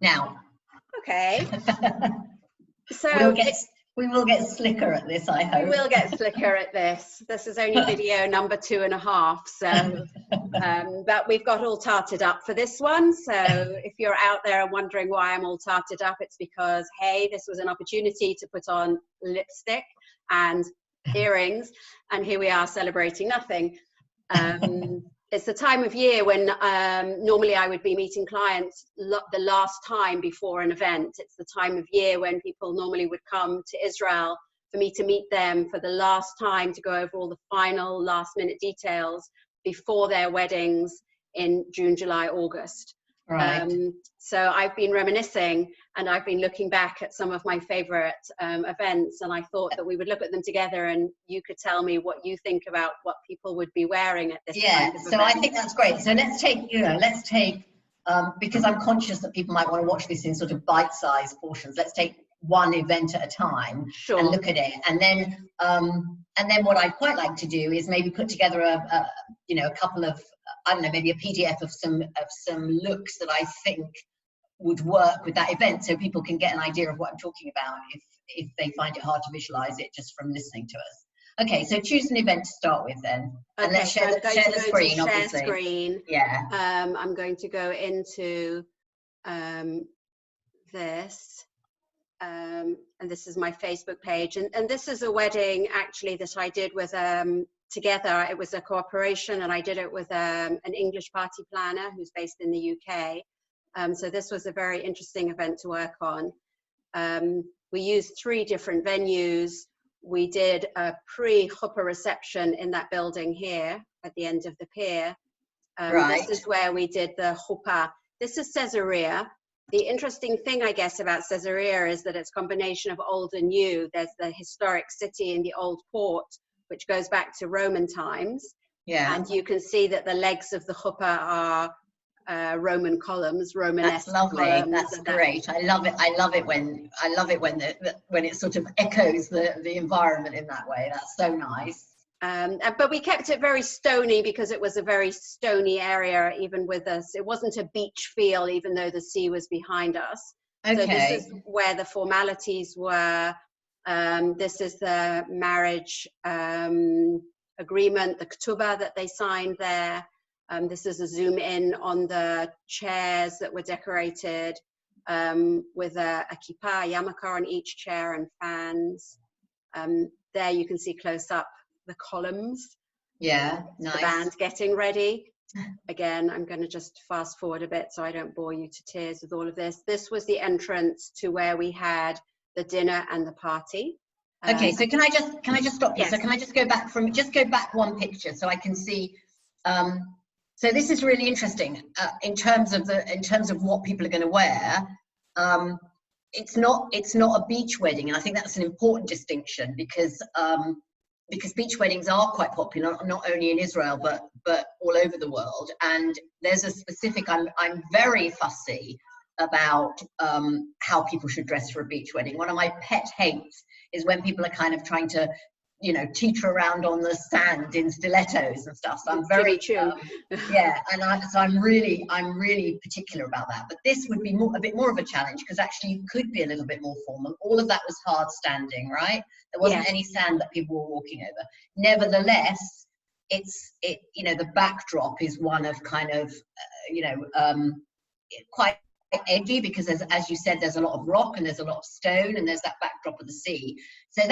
Now. Okay. So we will get slicker at this, I hope. We will get slicker at this. This is only video number 2.5, so but we've got all tarted up for this one. So if you're out there wondering why I'm all tarted up, it's because, hey, this was an opportunity to put on lipstick and earrings, and here we are celebrating nothing. It's the time of year when normally I would be meeting clients the last time before an event. It's the time of year when people normally would come to Israel for me to meet them for the last time to go over all the final last minute details before their weddings in June, July, August. Right. So I've been reminiscing and I've been looking back at some of my favorite events, and I thought that we would look at them together and you could tell me what you think about what people would be wearing at this kind of so event. I think that's great. So let's take, because I'm conscious that people might want to watch this in sort of bite-sized portions. Let's take one event at a time and look at it, and then what I'd quite like to do is maybe put together a couple of, I don't know, maybe a PDF of some looks that I think would work with that event, so people can get an idea of what I'm talking about if they find it hard to visualize it just from listening to us. Okay, so choose an event to start with then, and let's share the screen, obviously. Screen. Yeah. I'm going to go into this. And this is my Facebook page, and this is a wedding actually that I did with together. It was a cooperation, and I did it with an English party planner who's based in the UK. So this was a very interesting event to work on. We used 3 different venues. We did a pre-chuppah reception in that building here at the end of the pier. Right. This is where we did the chuppah. This is Caesarea. The interesting thing, I guess, about Caesarea is that it's a combination of old and new. There's the historic city in the old port, which goes back to Roman times. Yeah. And you can see that the legs of the chuppah are Roman columns, Romanesque. That's lovely. Columns. That's great. I love it when it sort of echoes the environment in that way. That's so nice. But we kept it very stony because it was a very stony area, even with us. It wasn't a beach feel, even though the sea was behind us. Okay. So this is where the formalities were. This is the marriage agreement, the ketubah that they signed there. This is a zoom in on the chairs that were decorated with a kippah, a yarmulke on each chair, and fans. There you can see close up the columns. Yeah, nice. The band getting ready. Again, I'm going to just fast forward a bit so I don't bore you to tears with all of this. This was the entrance to where we had the dinner and the party. Okay, so can I just stop you? Yes. So can I just go back one picture so I can see? So this is really interesting in terms of what people are going to wear. It's not a beach wedding, and I think that's an important distinction because beach weddings are quite popular, not only in Israel but all over the world. And there's a specific. I'm very fussy about how people should dress for a beach wedding. One of my pet hates is when people are kind of trying to, teeter around on the sand in stilettos and stuff. So I'm very yeah, and I'm really particular about that. But this would be a bit more of a challenge because actually it could be a little bit more formal. All of that was hard standing, right? There wasn't any sand that people were walking over. Nevertheless, the backdrop is one of kind of quite edgy because as you said, there's a lot of rock and there's a lot of stone and there's that backdrop of the sea. So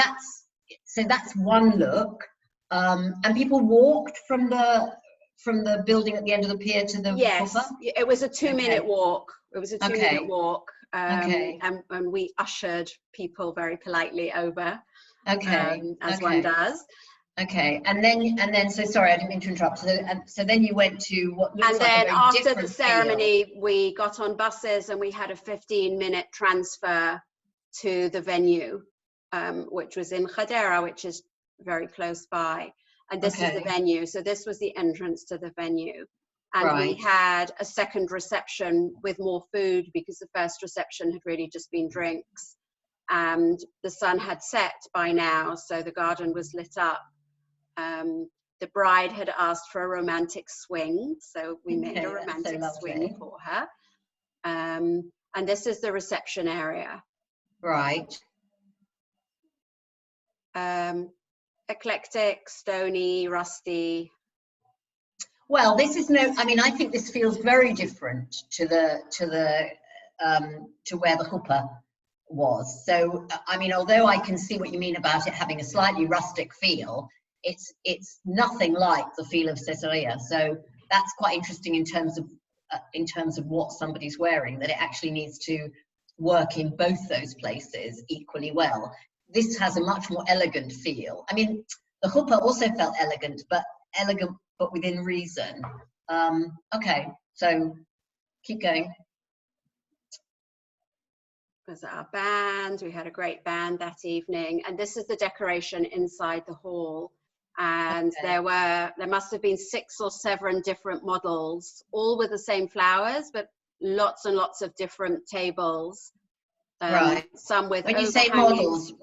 that's one look. And people walked from the building at the end of the pier to the chuppah? It was a 2-minute walk. It was a 2-minute walk. And we ushered people very politely over. As one does. Okay, and then so sorry, I didn't mean to interrupt. So then you went to what looks and like then a very after different the ceremony, field. We got on buses and we had a 15-minute transfer to the venue, which was in Hadera, which is very close by. And this is the venue. So this was the entrance to the venue. And we had a second reception with more food because the first reception had really just been drinks. And the sun had set by now, so the garden was lit up. The bride had asked for a romantic swing, so we made a romantic swing for her. And this is the reception area. Right. Eclectic, stony, rusty. Well, this is no, I mean, I think this feels very different to where the chuppah was. So, I mean, although I can see what you mean about it having a slightly rustic feel, it's nothing like the feel of Stylsih. So that's quite interesting in terms of what somebody's wearing, that it actually needs to work in both those places equally well. This has a much more elegant feel. I mean, the chuppah also felt elegant, but within reason. Okay, so keep going. Was our band. We had a great band that evening, and this is the decoration inside the hall. And okay. there must have been 6 or 7 different models, all with the same flowers, but lots and lots of different tables. Right. Some with when you say models,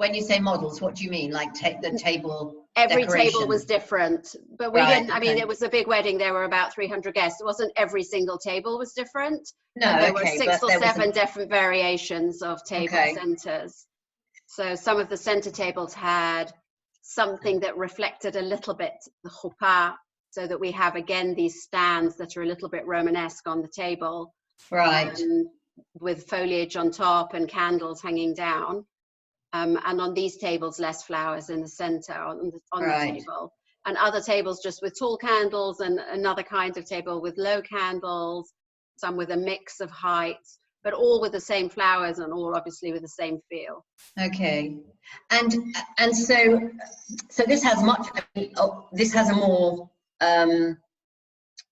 what do you mean? Like the table? Every decoration? Table was different, but we right, didn't. I mean, it was a big wedding. There were about 300 guests. It wasn't every single table was different. No, but there were 6 or 7 a... different variations of table centers. So some of the center tables had something that reflected a little bit the chuppah, so that we have again these stands that are a little bit Romanesque on the table, right, with foliage on top and candles hanging down. And on these tables, less flowers in the center on the table, and other tables just with tall candles, and another kind of table with low candles, some with a mix of heights, but all with the same flowers and all obviously with the same feel. Okay, and so this has this has a more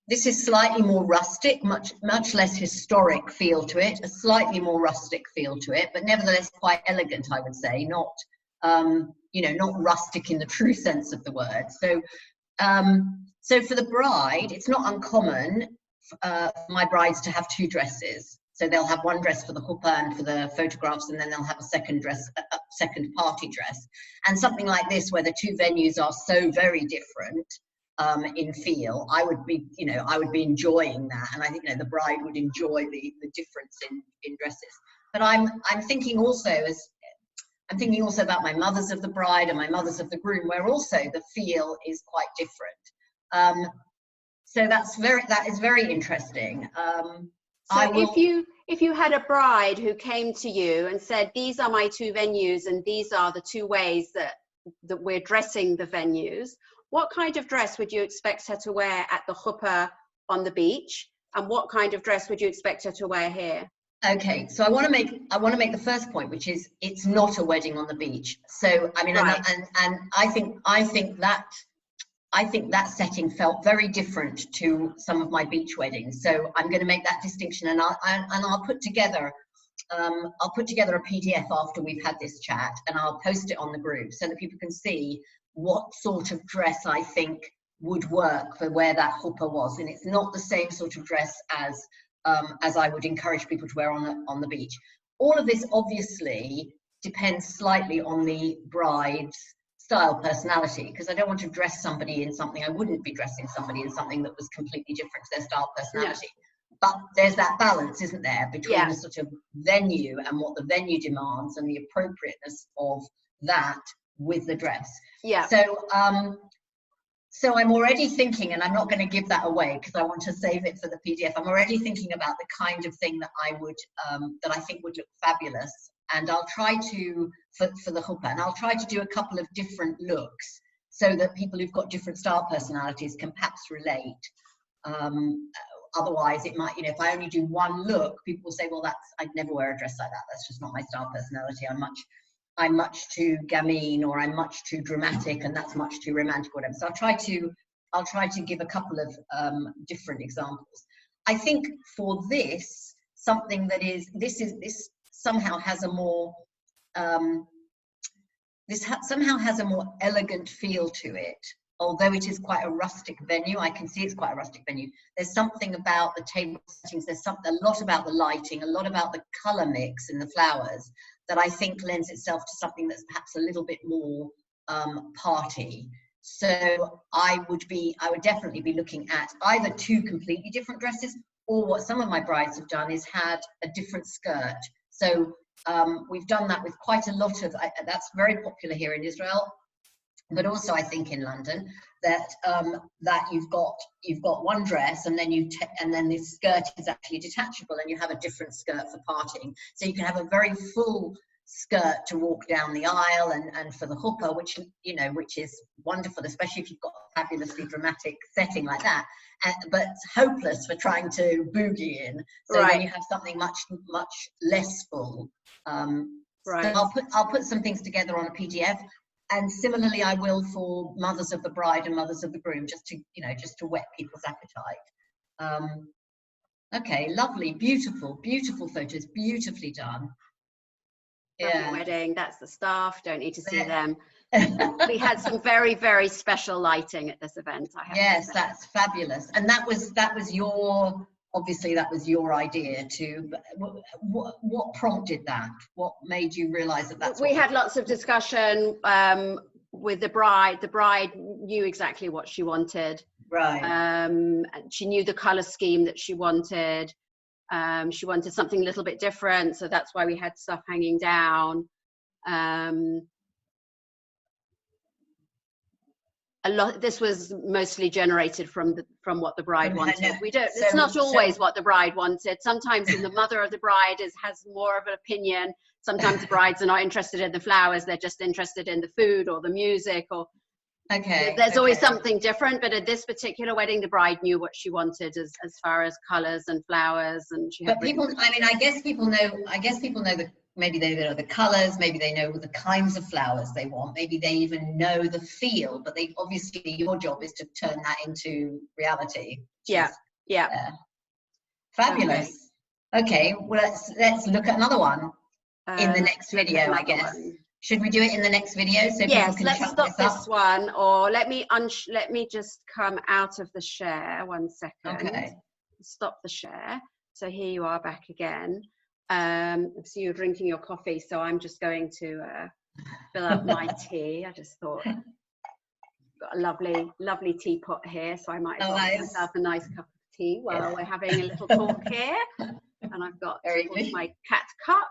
this is slightly more rustic, much less historic feel to it, a slightly more rustic feel to it, but nevertheless quite elegant, I would say, not not rustic in the true sense of the word. So so for the bride, it's not uncommon for my brides to have 2 dresses. So they'll have one dress for the chuppah and for the photographs, and then they'll have a second dress, a second party dress. And something like this, where the 2 venues are so very different in feel, I would be enjoying that, and I think the bride would enjoy the difference in dresses. But I'm thinking also about my mothers of the bride and my mothers of the groom, where also the feel is quite different. So that is very interesting. So if you had a bride who came to you and said, these are my 2 venues and these are the 2 ways that we're dressing the venues, what kind of dress would you expect her to wear at the chuppah on the beach, and what kind of dress would you expect her to wear here? Okay, so I want to make the first point, which is it's not a wedding on the beach. So I mean, right. and I think that setting felt very different to some of my beach weddings. So I'm going to make that distinction, and I'll put together a PDF after we've had this chat, and I'll post it on the group so that people can see what sort of dress I think would work for where that chuppah was. And it's not the same sort of dress as I would encourage people to wear on the beach. All of this obviously depends slightly on the bride's style, personality, because I don't want to dress somebody in something, I wouldn't be dressing somebody in something that was completely different to their style, personality. No. But there's that balance, isn't there, between the sort of venue and what the venue demands and the appropriateness of that with the dress. Yeah. So I'm already thinking, and I'm not going to give that away because I want to save it for the PDF. I'm already thinking about the kind of thing that I think would look fabulous. And I'll try to, for the chuppah, and I'll try to do a couple of different looks so that people who've got different style personalities can perhaps relate. Otherwise, it might, if I only do one look, people will say, well, I'd never wear a dress like that. That's just not my style personality. I'm much too gamine, or I'm much too dramatic, and that's much too romantic, or whatever. So I'll try to give a couple of different examples. I think for this, something that this somehow has a more somehow has a more elegant feel to it. Although it is quite a rustic venue, I can see it's quite a rustic venue. There's something about the table settings, there's a lot about the lighting, a lot about the colour mix in the flowers that I think lends itself to something that's perhaps a little bit more party. So I would definitely be looking at either 2 completely different dresses or what some of my brides have done is had a different skirt. So we've done that with quite a lot of, that's very popular here in Israel, but also I think in London, that that you've got one dress, and then and then this skirt is actually detachable, and you have a different skirt for parting. So you can have a very full skirt to walk down the aisle, and for the huppah, which is wonderful, especially if you've got a fabulously dramatic setting like that, but hopeless for trying to boogie in. So Right. then you have something much less full. Right. So I'll put some things together on a PDF. And similarly, I will for mothers of the bride and mothers of the groom, just to whet people's appetite. Okay, lovely, beautiful photos, beautifully done. Yeah. Wedding. That's the staff. Don't need to see them. We had some very, very special lighting at this event. Yes, that's fabulous. And that was your. Obviously, that was your idea too. What prompted that? What made you realise that that's? We had lots of discussion with the bride. The bride knew exactly what she wanted. Right. She knew the colour scheme that she wanted. She wanted something a little bit different, so that's why we had stuff hanging down. This was mostly generated from what the bride wanted. It's not always what the bride wanted. Sometimes the mother of the bride has more of an opinion. Sometimes the brides are not interested in the flowers, they're just interested in the food or the music, or there's always something different. But at this particular wedding, the bride knew what she wanted as far as colors and flowers, and she had. But people, I guess people know maybe they know the colors, maybe they know the kinds of flowers they want, maybe they even know the feel, but obviously your job is to turn that into reality. Yeah. Fabulous. Okay, well let's look at another one in the next video, I guess. Should we do it in the next video so yes, people can let's stop this one, or let me just come out of the share 1 second. Okay. Stop the share. So here you are back again. So you're drinking your coffee, so I'm just going to fill up my tea. I just thought I've got a lovely teapot here, so I might as well make myself a nice cup of tea while we're having a little talk here. And I've got my cat cup.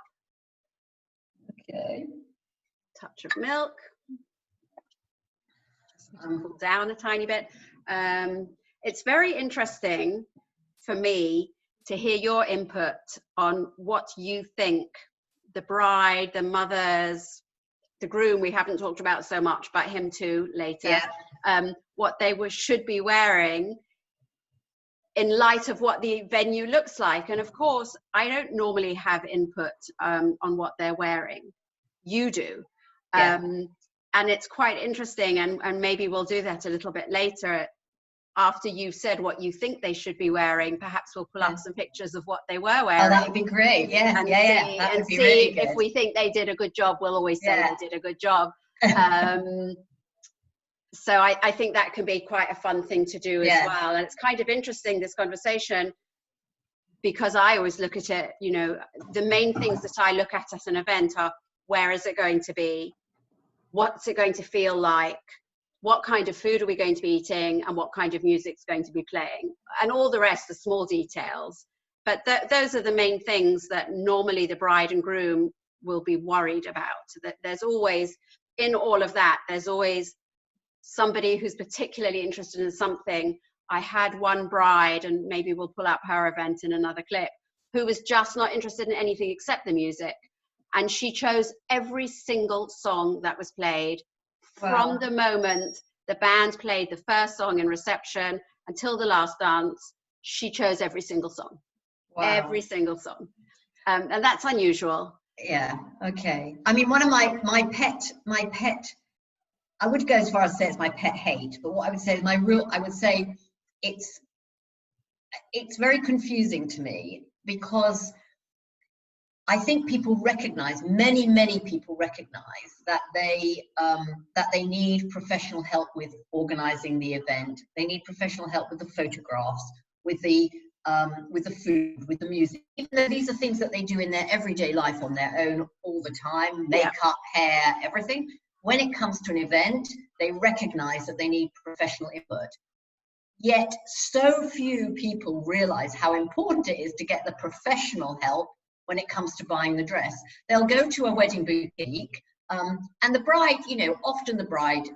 Okay. Touch of milk. Cool down a tiny bit. It's very interesting for me to hear your input on what you think the bride, the mothers, the groom, we haven't talked about so much, but him too later, what they should be wearing in light of what the venue looks like. And of course, I don't normally have input on what they're wearing. You do. And it's quite interesting, and maybe we'll do that a little bit later. After you've said what you think they should be wearing, perhaps we'll pull up some pictures of what they were wearing. Oh, that would be great. That would be really good. If we think they did a good job, we'll always say they did a good job. So I think that can be quite a fun thing to do as well. And it's kind of interesting, this conversation, because I always look at it, the main things that I look at an event are, where is it going to be? What's it going to feel like? What kind of food are we going to be eating, and what kind of music's going to be playing, and all the rest, the small details. But those are the main things that normally the bride and groom will be worried about. That there's always, in all of that, there's always somebody who's particularly interested in something. I had one bride, and maybe we'll pull up her event in another clip, who was just not interested in anything except the music. And she chose every single song that was played. From the moment the band played the first song in reception until the last dance, she chose every single song. Every single song. And that's unusual. Yeah, okay. I mean, one of my pet, I would go as far as to say it's my pet hate, but what I would say is I would say it's very confusing to me, because I think people recognize, many people recognize that they need professional help with organizing the event. They need professional help with the photographs, with the food, with the music. Even though these are things that they do in their everyday life on their own all the time, makeup, hair, everything. When it comes to an event, they recognize that they need professional input. Yet so few people realize how important it is to get the professional help when it comes to buying the dress. They'll go to a wedding boutique, and the bride, you know, often the bride,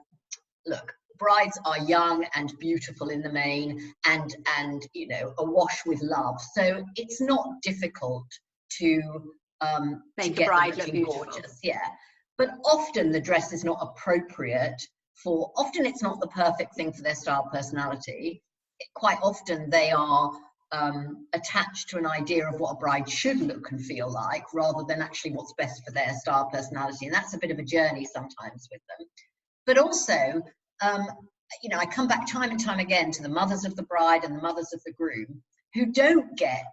look, brides are young and beautiful in the main, and you know, awash with love. So it's not difficult to make a get bride them look looking beautiful. gorgeous. Yeah, but often the dress is not appropriate for. Often it's not the perfect thing for their style personality. Quite often they are attached to an idea of what a bride should look and feel like, rather than actually what's best for their style personality, and that's a bit of a journey sometimes with them. But also, you know, I come back time and time again to the mothers of the bride and the mothers of the groom who don't get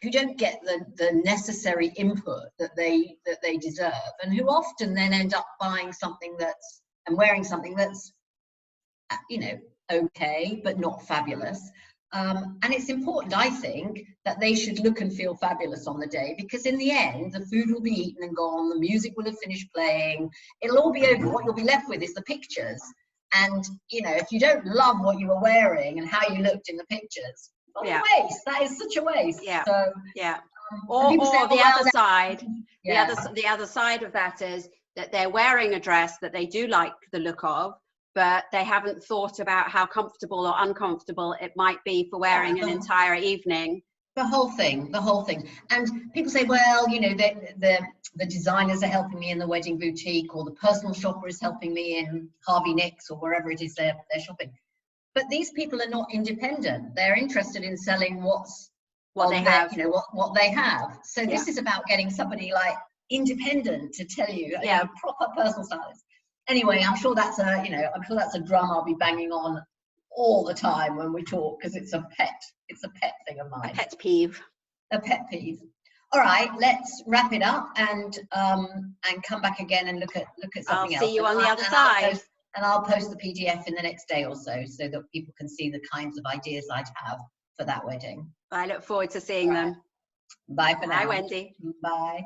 the necessary input that they deserve, and who often then end up buying something that's and wearing something that's, you know, okay but not fabulous. And it's important, I think, that they should look and feel fabulous on the day, because in the end the food will be eaten and gone, the music will have finished playing, it'll all be over. What you'll be left with is the pictures, and you know, if you don't love what you were wearing and how you looked in the pictures, what a waste. That is such a waste. Yeah. So or say, the other side, yeah, the other side of that is that they're wearing a dress that they do like the look of, but they haven't thought about how comfortable or uncomfortable it might be for wearing an entire evening. The whole thing. And people say, well, you know, the designers are helping me in the wedding boutique, or the personal shopper is helping me in Harvey Nicks or wherever it is they're shopping. But these people are not independent. They're interested in selling what they have. You know, what they have. So this is about getting somebody like independent to tell you, you know, proper personal stylist. Anyway, I'm sure that's a drum I'll be banging on all the time when we talk, because it's a pet thing of mine. A pet peeve. All right, let's wrap it up and come back again and look at something else. I'll see you on the other side. I'll post the PDF in the next day or so that people can see the kinds of ideas I'd have for that wedding. I look forward to seeing them. Bye for now. Bye, Wendy. Bye.